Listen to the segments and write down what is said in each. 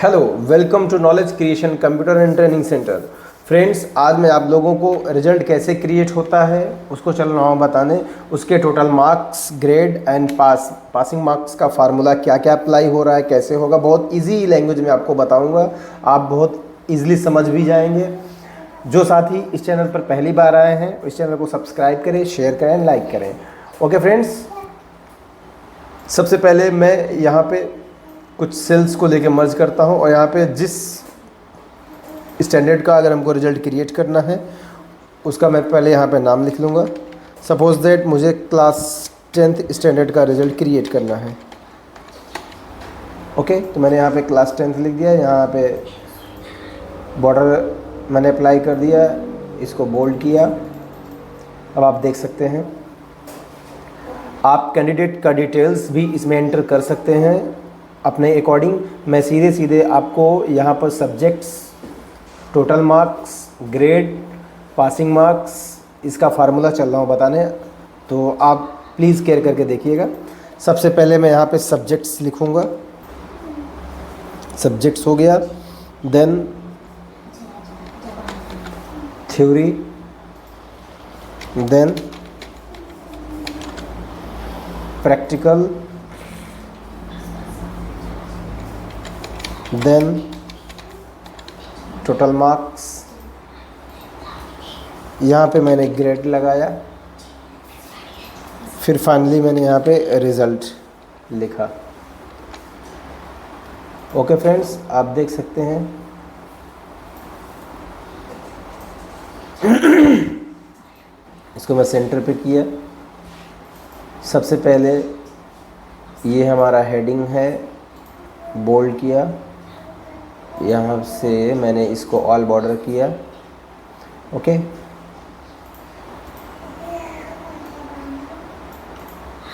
Hello, welcome to knowledge creation computer and training centre. Friends, आज मैं आप लोगों को रिजल्ट कैसे क्रिएट होता है उसको चल रहा हूँ बताने। उसके total marks, grade and passing marks का फार्मूला क्या क्या अप्लाई हो रहा है, कैसे होगा, बहुत इजी लैंग्वेज में आपको बताऊँगा। आप बहुत ईजिली समझ भी जाएंगे। जो साथी इस चैनल पर पहली बार आए हैं इस चैनल को सब्सक्राइब करें, शेयर करें, लाइक करें। ओके फ्रेंड्स, सबसे पहले मैं यहाँ पे कुछ सेल्स को लेके मर्ज करता हूँ और यहाँ पे जिस स्टैंडर्ड का अगर हमको रिजल्ट क्रिएट करना है उसका मैं पहले यहाँ पे नाम लिख लूँगा। सपोज दैट मुझे क्लास 10th स्टैंडर्ड का रिजल्ट क्रिएट करना है। ओके, तो मैंने यहाँ पे क्लास 10th लिख दिया। यहाँ पे बॉर्डर मैंने अप्लाई कर दिया, इसको बोल्ड किया। अब आप देख सकते हैं, आप कैंडिडेट का डिटेल्स भी इसमें एंटर कर सकते हैं अपने अकॉर्डिंग। मैं सीधे आपको यहाँ पर subjects, total marks, grade, passing marks, इसका फार्मूला चल रहा हूँ बताने, तो आप प्लीज़ केयर करके देखिएगा। सबसे पहले मैं यहाँ पे सब्जेक्ट्स लिखूँगा। सब्जेक्ट्स हो गया, then theory, then practical, then total marks, यहाँ पे मैंने ग्रेड लगाया, फिर फाइनली मैंने यहाँ पे रिज़ल्ट लिखा। ओके फ्रेंड्स, आप देख सकते हैं इसको मैं सेंटर पे किया। सबसे पहले ये हमारा हेडिंग है, बोल्ड किया। यहाँ से मैंने इसको ऑल बॉर्डर किया। Okay,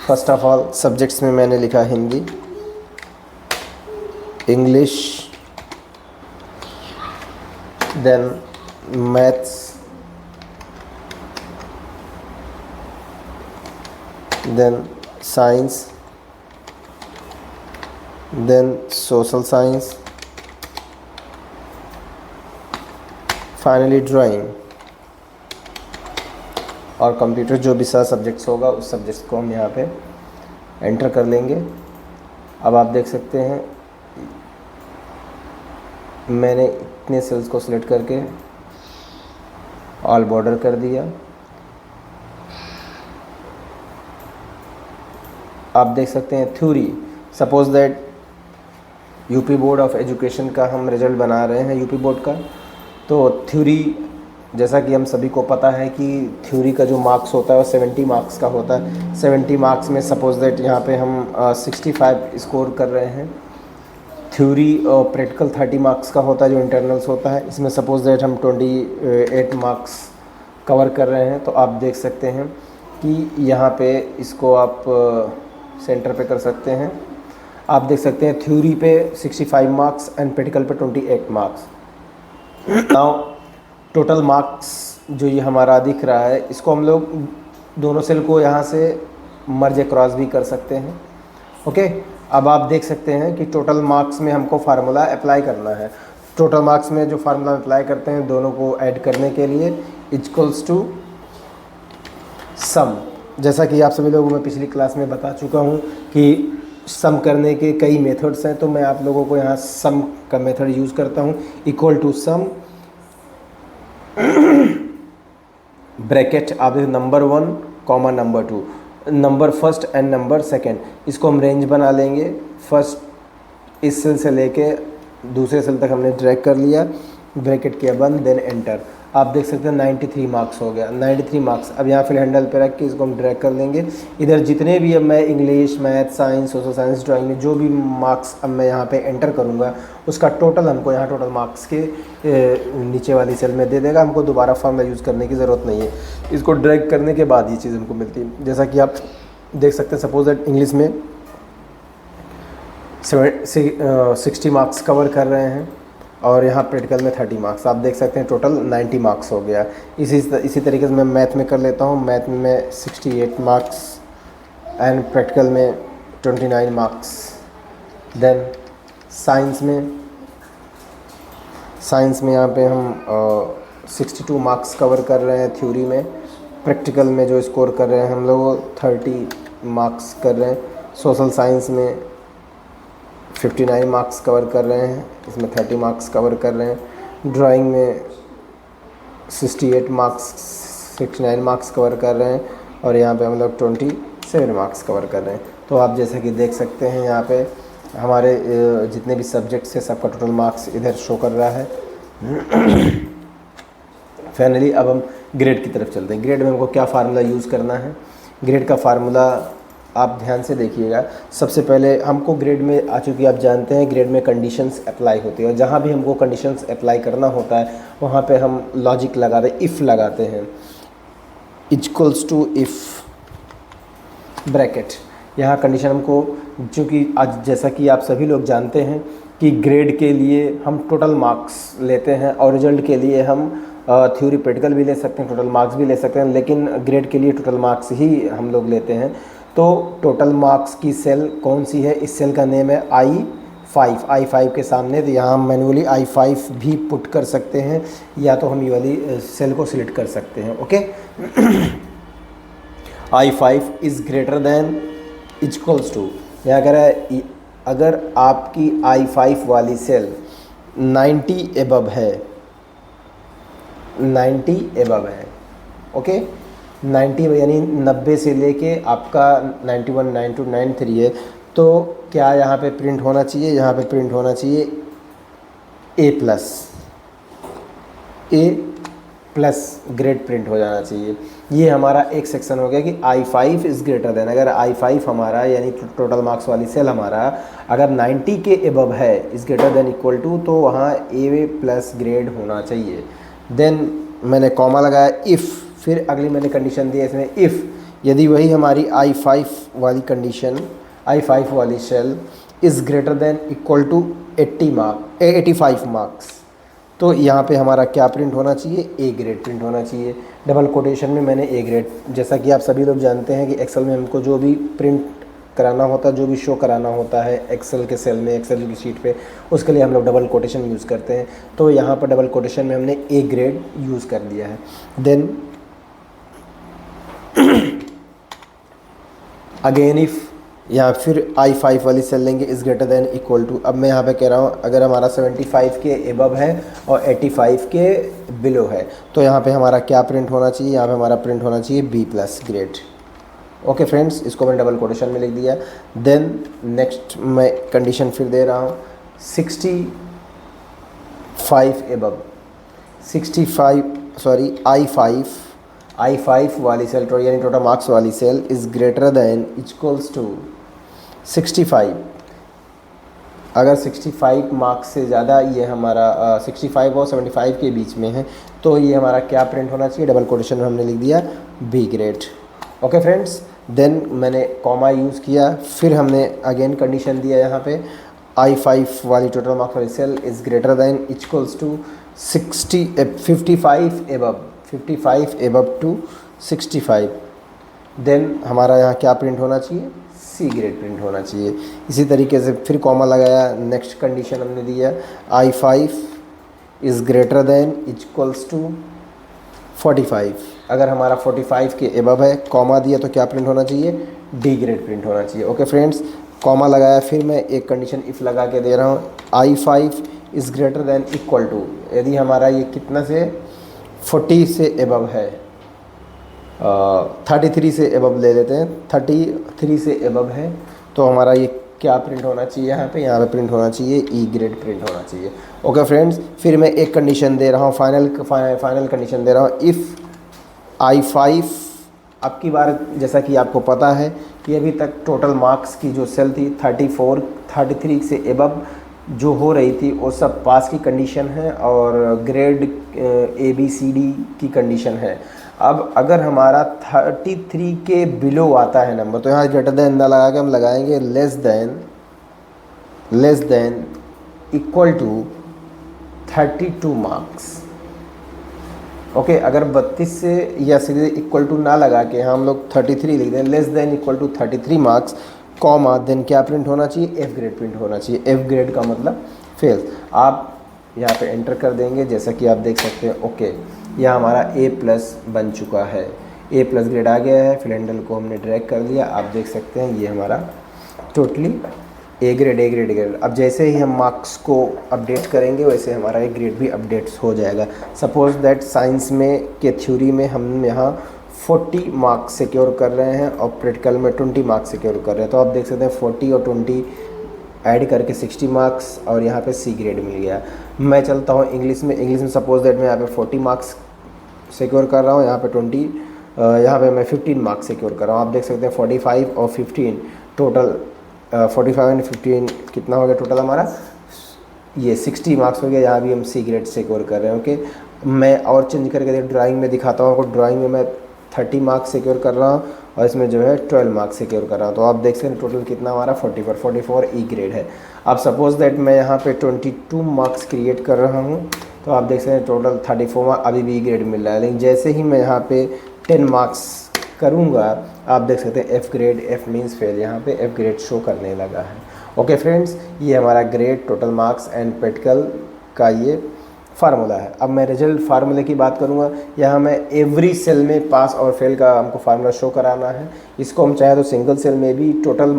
first of all subjects में मैंने लिखा Hindi, English, then maths, then science, then social science, finally drawing और कंप्यूटर। जो भी सारा सब्जेक्ट्स होगा उस सब्जेक्ट्स को हम यहाँ पे एंटर कर लेंगे। अब आप देख सकते हैं मैंने इतने सेल्स को सिलेक्ट करके ऑल बॉर्डर कर दिया। आप देख सकते हैं theory, suppose that UP board of education का हम रिजल्ट बना रहे हैं, यूपी बोर्ड का। तो थ्योरी, जैसा कि हम सभी को पता है कि थ्योरी का जो मार्क्स होता है वो 70 मार्क्स का होता है। 70 मार्क्स में सपोज दैट यहाँ पे हम 65 स्कोर कर रहे हैं। थ्योरी और प्रैक्टिकल 30 मार्क्स का होता है जो इंटरनल्स होता है। इसमें सपोज दैट हम 28 मार्क्स कवर कर रहे हैं। तो आप देख सकते हैं कि यहाँ पे इसको आप सेंटर पे कर सकते हैं। आप देख सकते हैं थ्योरी पे 65 मार्क्स एंड प्रैक्टिकल पे 28 मार्क्स। नाउ टोटल मार्क्स जो ये हमारा दिख रहा है, इसको हम लोग दोनों सेल को यहाँ से मर्ज क्रॉस भी कर सकते हैं। ओके, अब आप देख सकते हैं कि टोटल मार्क्स में हमको फार्मूला अप्लाई करना है। टोटल मार्क्स में जो फार्मूला अप्लाई करते हैं दोनों को ऐड करने के लिए, इक्वल्स टू सम। जैसा कि आप सभी लोगों को मैं पिछली क्लास में बता चुका हूँ कि सम करने के कई मेथड्स हैं, तो मैं आप लोगों को यहाँ सम का मेथड यूज़ करता हूँ। इक्वल टू सम ब्रैकेट, आप number 1 comma number 2, number first and number second, इसको हम रेंज बना लेंगे। फर्स्ट इस सेल से लेके दूसरे सेल तक हमने ड्रैग कर लिया, ब्रैकेट किया बंद, देन एंटर। आप देख सकते हैं 93 मार्क्स हो गया। 93 मार्क्स अब यहाँ फिर हैंडल पे रख के इसको हम ड्रैग कर लेंगे। इधर जितने भी अब मैं English, math, science, social science, drawing में जो भी मार्क्स अब मैं यहाँ पे एंटर करूँगा उसका टोटल हमको यहाँ टोटल मार्क्स के नीचे वाली सेल में दे देगा। हमको दोबारा फॉर्मूला यूज़ करने की ज़रूरत नहीं है। इसको ड्रैग करने के बाद ये चीज़ हमको मिलती है। जैसा कि आप देख सकते हैं, सपोज दैट इंग्लिश में 60 मार्क्स कवर कर रहे हैं और यहाँ प्रैक्टिकल में 30 मार्क्स। आप देख सकते हैं टोटल 90 मार्क्स हो गया। इसी तरीके से मैं मैथ में कर लेता हूँ। मैथ में मैं 68 मार्क्स एंड प्रैक्टिकल में 29 मार्क्स। देन साइंस में साइंस में यहाँ पे हम 62 मार्क्स कवर कर रहे हैं थ्योरी में। प्रैक्टिकल में जो स्कोर कर रहे हैं हम लोग 30 मार्क्स कर रहे हैं। सोशल साइंस में 59 मार्क्स कवर कर रहे हैं, इसमें 30 मार्क्स कवर कर रहे हैं। ड्राइंग में 69 मार्क्स कवर कर रहे हैं और यहाँ पे हम लोग 27 मार्क्स कवर कर रहे हैं। तो आप जैसा कि देख सकते हैं यहाँ पे हमारे जितने भी सब्जेक्ट्स हैं सबका टोटल मार्क्स इधर शो कर रहा है। फाइनली अब हम ग्रेड की तरफ चलते हैं। ग्रेड में हमको क्या फार्मूला यूज़ करना है? ग्रेड का फार्मूला आप ध्यान से देखिएगा। सबसे पहले हमको ग्रेड में चूँकि आप जानते हैं ग्रेड में कंडीशंस अप्लाई होती है और जहाँ भी हमको कंडीशंस अप्लाई करना होता है वहाँ पे हम लॉजिक लगाते हैं, इफ़ लगाते हैं, इक्वल्स टू इफ़ ब्रैकेट। यहाँ कंडीशन हमको, चूँकि आज जैसा कि आप सभी लोग जानते हैं कि ग्रेड के लिए हम टोटल मार्क्स लेते हैं और रिजल्ट के लिए हम थ्योरी प्रैक्टिकल भी ले सकते हैं, टोटल मार्क्स भी ले सकते हैं, लेकिन ग्रेड के लिए टोटल मार्क्स ही हम लोग लेते हैं। तो टोटल मार्क्स की सेल कौन सी है? इस सेल का नेम है I5 के सामने, तो यहाँ हम मैनुअली I5 भी पुट कर सकते हैं या तो हम ये वाली सेल को सिलेक्ट कर सकते हैं। Okay I5 is greater than equals to, यहाँ अगर आपकी I5 वाली सेल 90 एबव है, 90 एबव है, ओके 90 यानी 90 से लेके आपका 91, 92, 93 है, तो क्या यहाँ पे प्रिंट होना चाहिए? यहाँ पे प्रिंट होना चाहिए A+ ग्रेड प्रिंट हो जाना चाहिए। ये हमारा एक सेक्शन हो गया कि I5 इज़ ग्रेटर देन, अगर I5 हमारा यानी टोटल मार्क्स वाली सेल हमारा अगर 90 के एबव है, is greater than equal to, तो वहाँ A+ ग्रेड होना चाहिए। देन मैंने कॉमा लगाया इफ़, फिर अगली मैंने कंडीशन दी इसमें इफ़ यदि वही हमारी I5 वाली कंडीशन, I5 वाली cell is greater than equal to 85 marks, तो यहाँ पे हमारा क्या प्रिंट होना चाहिए? A ग्रेड प्रिंट होना चाहिए। डबल कोटेशन में मैंने A ग्रेड, जैसा कि आप सभी लोग जानते हैं कि एक्सेल में हमको जो भी प्रिंट कराना होता है, जो भी शो कराना होता है एक्सेल के सेल में, एक्सेल की शीट पे, उसके लिए हम लोग डबल कोटेशन यूज़ करते हैं। तो यहाँ पर डबल कोटेशन में हमने A ग्रेड यूज़ कर दिया है। देन अगेन इफ़, यहाँ फिर I5 वाली सेल लेंगे is greater than equal to, अब मैं यहाँ पे कह रहा हूँ अगर हमारा 75 के एबव है और 85 के बिलो है, तो यहाँ पे हमारा क्या प्रिंट होना चाहिए? यहाँ पे हमारा प्रिंट होना चाहिए B+ ग्रेड। ओके फ्रेंड्स, इसको मैंने डबल कोटेशन में लिख दिया। देन नेक्स्ट मैं कंडीशन फिर दे रहा हूँ 65 एबव, I5 वाली सेल यानी टोटल मार्क्स वाली cell is greater than equals to 65। अगर 65 मार्क्स से ज़्यादा ये हमारा 65 और 75 के बीच में है, तो ये हमारा क्या प्रिंट होना चाहिए? डबल कोटेशन में हमने लिख दिया B grade. Okay friends, then मैंने कॉमा यूज़ किया, फिर हमने अगेन कंडीशन दिया यहाँ पे I5 वाली टोटल मार्क्स वाली cell is greater than equals to 55 above to 65। Then हमारा यहाँ क्या प्रिंट होना चाहिए? C ग्रेड प्रिंट होना चाहिए। इसी तरीके से फिर कॉमा लगाया, नेक्स्ट कंडीशन हमने दिया I5 is greater than equals to 45। अगर हमारा 45 के एबव है, कॉमा दिया तो क्या प्रिंट होना चाहिए? D ग्रेड प्रिंट होना चाहिए। ओके फ्रेंड्स, कॉमा लगाया, फिर मैं एक कंडीशन इफ़ लगा के दे रहा हूँ I5 is greater than equal to, यदि हमारा ये कितना से 40 से एबव है, 33 से एबव ले लेते हैं, 33 से एबव है, तो हमारा ये क्या प्रिंट होना चाहिए? यहाँ पे प्रिंट होना चाहिए E ग्रेड प्रिंट होना चाहिए। ओके फ्रेंड्स, फिर मैं एक कंडीशन दे रहा हूँ, फाइनल कंडीशन दे रहा हूँ इफ़ I5, अब की बार जैसा कि आपको पता है कि अभी तक टोटल मार्क्स की जो सेल थी 33 से एबव जो हो रही थी वो सब पास की कंडीशन है और ग्रेड ABCD की कंडीशन है। अब अगर हमारा 33 के बिलो आता है नंबर, तो यहाँ ग्रेटर देन ना लगा के हम लगाएंगे less than equal to 32 marks. Okay, अगर 32 से या सीधे इक्वल टू ना लगा के हम लोग 33 लिख दें, less than equal to 33 marks, comma, then क्या प्रिंट होना चाहिए? F ग्रेड प्रिंट होना चाहिए। F ग्रेड का मतलब फेल। आप यहाँ पे एंटर कर देंगे। जैसा कि आप देख सकते हैं ओके, यह हमारा A+ बन चुका है, A+ ग्रेड आ गया है। फिर हैंडल को हमने ड्रैग कर लिया, आप देख सकते हैं ये हमारा टोटली A ग्रेड। अब जैसे ही हम मार्क्स को अपडेट करेंगे वैसे हमारा A ग्रेड भी अपडेट्स हो जाएगा। सपोज़ दैट साइंस में के थ्योरी में हम यहाँ 40 मार्क्स सिक्योर कर रहे हैं और प्रैक्टिकल में 20 मार्क्स सिक्योर कर रहे हैं। तो आप देख सकते हैं 40 और 20 ऐड करके 60 मार्क्स और यहाँ पे C ग्रेड मिल गया। मैं चलता हूँ इंग्लिश में सपोज़ दैट मैं यहाँ पे 40 मार्क्स सिक्योर कर रहा हूँ, यहाँ पे 20, यहाँ पे मैं 15 मार्क्स सिक्योर कर रहा हूँ। आप देख सकते हैं 45 और 15 टोटल 45 एंड 15 कितना हो गया टोटल हमारा, ये 60 मार्क्स हो गया। यहाँ भी हम C ग्रेड सिक्योर कर रहे हैं। ओके, मैं और चेंज करके ड्राइंग में दिखाता हूँ आपको। ड्राइंग में मैं 30 मार्क्स सिक्योर कर रहा हूँ और इसमें जो है 12 मार्क्स सिक्योर कर रहा हूँ। तो आप देख सकते हैं टोटल कितना हमारा 44 E ग्रेड है। अब सपोज़ दैट मैं यहाँ पे 22 मार्क्स क्रिएट कर रहा हूँ, तो आप देख सकते हैं टोटल 34 मार्क्स अभी भी E ग्रेड मिल रहा है। लेकिन जैसे ही मैं यहाँ पे 10 मार्क्स करूँगा, आप देख सकते हैं F grade, F means fail, यहाँ पे F ग्रेड शो करने लगा है। ओके फ्रेंड्स, ये हमारा grade, total marks and practical का ये फार्मूला है। अब मैं रिजल्ट फार्मूले की बात करूँगा। यहाँ मैं एवरी सेल में पास और फेल का हमको फार्मूला शो कराना है। इसको हम चाहे तो सिंगल सेल में भी टोटल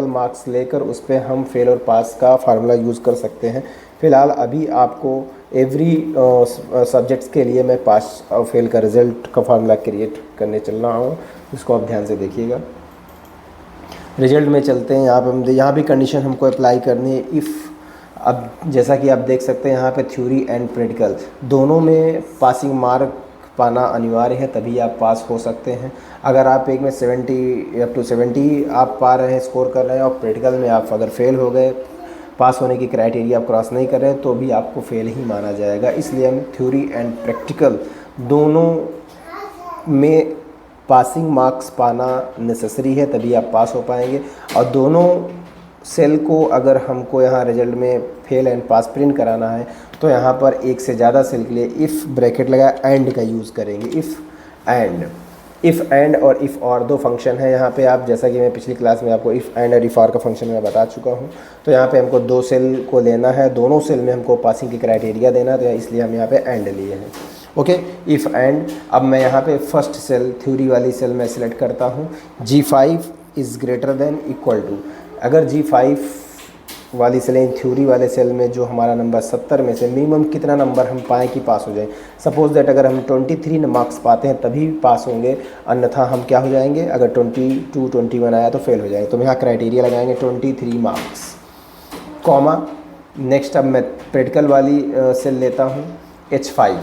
मार्क्स लेकर उस पर हम फेल और पास का फार्मूला यूज़ कर सकते हैं। फ़िलहाल अभी आपको एवरी सब्जेक्ट्स के लिए मैं पास और फेल का रिज़ल्ट का फार्मूला क्रिएट करने चल रहा हूँ, इसको आप ध्यान से देखिएगा। रिजल्ट में चलते हैं। यहाँ भी कंडीशन हमको अप्लाई करनी है। इफ़, अब जैसा कि आप देख सकते हैं यहाँ पे थ्योरी एंड प्रैक्टिकल दोनों में पासिंग मार्क पाना अनिवार्य है, तभी आप पास हो सकते हैं। अगर आप एक में 70 अप टू 70 आप पा रहे हैं, स्कोर कर रहे हैं, और प्रैक्टिकल में आप अगर फेल हो गए, पास होने की क्राइटेरिया आप क्रॉस नहीं कर रहे हैं, तो भी आपको फेल ही माना जाएगा। इसलिए हम थ्योरी एंड प्रैक्टिकल दोनों में पासिंग मार्क्स पाना नेसेसरी है, तभी आप पास हो पाएंगे। और दोनों सेल को अगर हमको यहाँ रिजल्ट में फेल एंड पास प्रिंट कराना है, तो यहाँ पर एक से ज़्यादा सेल के लिए इफ़ ब्रैकेट लगाया एंड का यूज़ करेंगे। इफ़ एंड और इफ़ और दो फंक्शन है यहाँ पे। आप जैसा कि मैं पिछली क्लास में आपको इफ़ एंड और इफ़ और का फंक्शन मैं बता चुका हूँ। तो यहाँ पे हमको दो सेल को लेना है, दोनों सेल में हमको पासिंग की क्राइटेरिया देना है, तो इसलिए हम यहाँ पे एंड लिए हैं। Okay, if and. अब मैं यहाँ पे फर्स्ट सेल, थ्योरी वाली सेल में सिलेक्ट करता हूँ। G5 is greater than equal to, अगर G5 वाली सेल, थ्योरी वाले सेल में जो हमारा नंबर 70 में से मिनिमम कितना नंबर हम पाएँ कि पास हो जाए। सपोज़ दैट अगर हम 23 मार्क्स पाते हैं तभी पास होंगे, अन्यथा हम क्या हो जाएंगे, अगर 22, 21 आया तो फेल हो जाएंगे। तो यहाँ क्राइटेरिया लगाएंगे 23 मार्क्स, कॉमा। नेक्स्ट अब मैं प्रैक्टिकल वाली सेल लेता हूँ H5।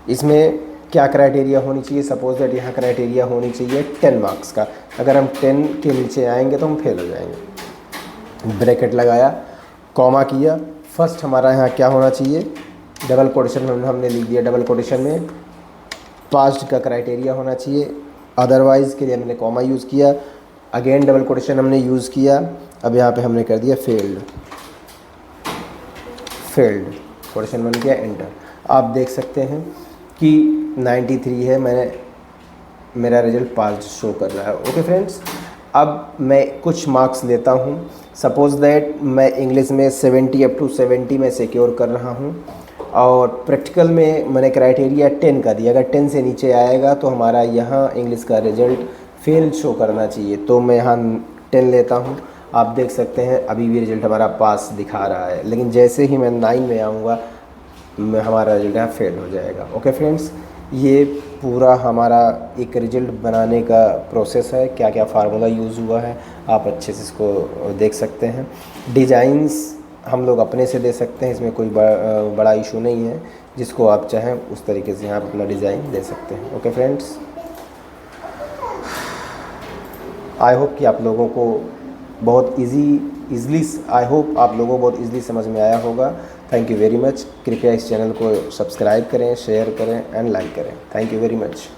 इसमें क्या क्राइटेरिया होनी चाहिए, सपोज़ दैट यहाँ क्राइटेरिया होनी चाहिए 10 मार्क्स का। अगर हम 10 के नीचे आएंगे तो हम फेल हो जाएंगे। ब्रैकेट लगाया, कॉमा किया। फर्स्ट हमारा यहाँ क्या होना चाहिए, डबल कोटेशन हमने लिख दिया। डबल कोटेशन में पास्ड का क्राइटेरिया होना चाहिए, अदरवाइज़ के लिए हमने कॉमा यूज़ किया। अगेन डबल कोटेशन हमने यूज़ किया। अब यहाँ पे हमने कर दिया फेल्ड, कोटेशन बन गया, एंटर। आप देख सकते हैं कि 93 है, मेरा रिजल्ट पास शो कर रहा है। ओके फ्रेंड्स, अब मैं कुछ मार्क्स लेता हूँ। सपोज़ दैट मैं इंग्लिश में 70 अप टू 70 में सिक्योर कर रहा हूँ, और प्रैक्टिकल में मैंने क्राइटेरिया 10 का दिया। अगर 10 से नीचे आएगा तो हमारा यहाँ इंग्लिश का रिजल्ट फेल शो करना चाहिए, तो मैं यहाँ 10 लेता हूँ। आप देख सकते हैं अभी भी रिजल्ट हमारा पास दिखा रहा है, लेकिन जैसे ही मैं 9 में आऊँगा हमारा रिजल्ट यहाँ फेल हो जाएगा। ओके फ्रेंड्स, ये पूरा हमारा एक रिजल्ट बनाने का प्रोसेस है। क्या क्या फार्मूला यूज़ हुआ है आप अच्छे से इसको देख सकते हैं। डिज़ाइंस हम लोग अपने से दे सकते हैं, इसमें कोई बड़ा इशू नहीं है। जिसको आप चाहें उस तरीके से आप अपना डिज़ाइन दे सकते हैं। ओके फ्रेंड्स, आई होप कि आप लोगों को बहुत ईज़िली समझ में आया होगा। Thank you very much. कृपया इस चैनल को सब्सक्राइब करें, शेयर करें एंड लाइक करें। Thank you very much.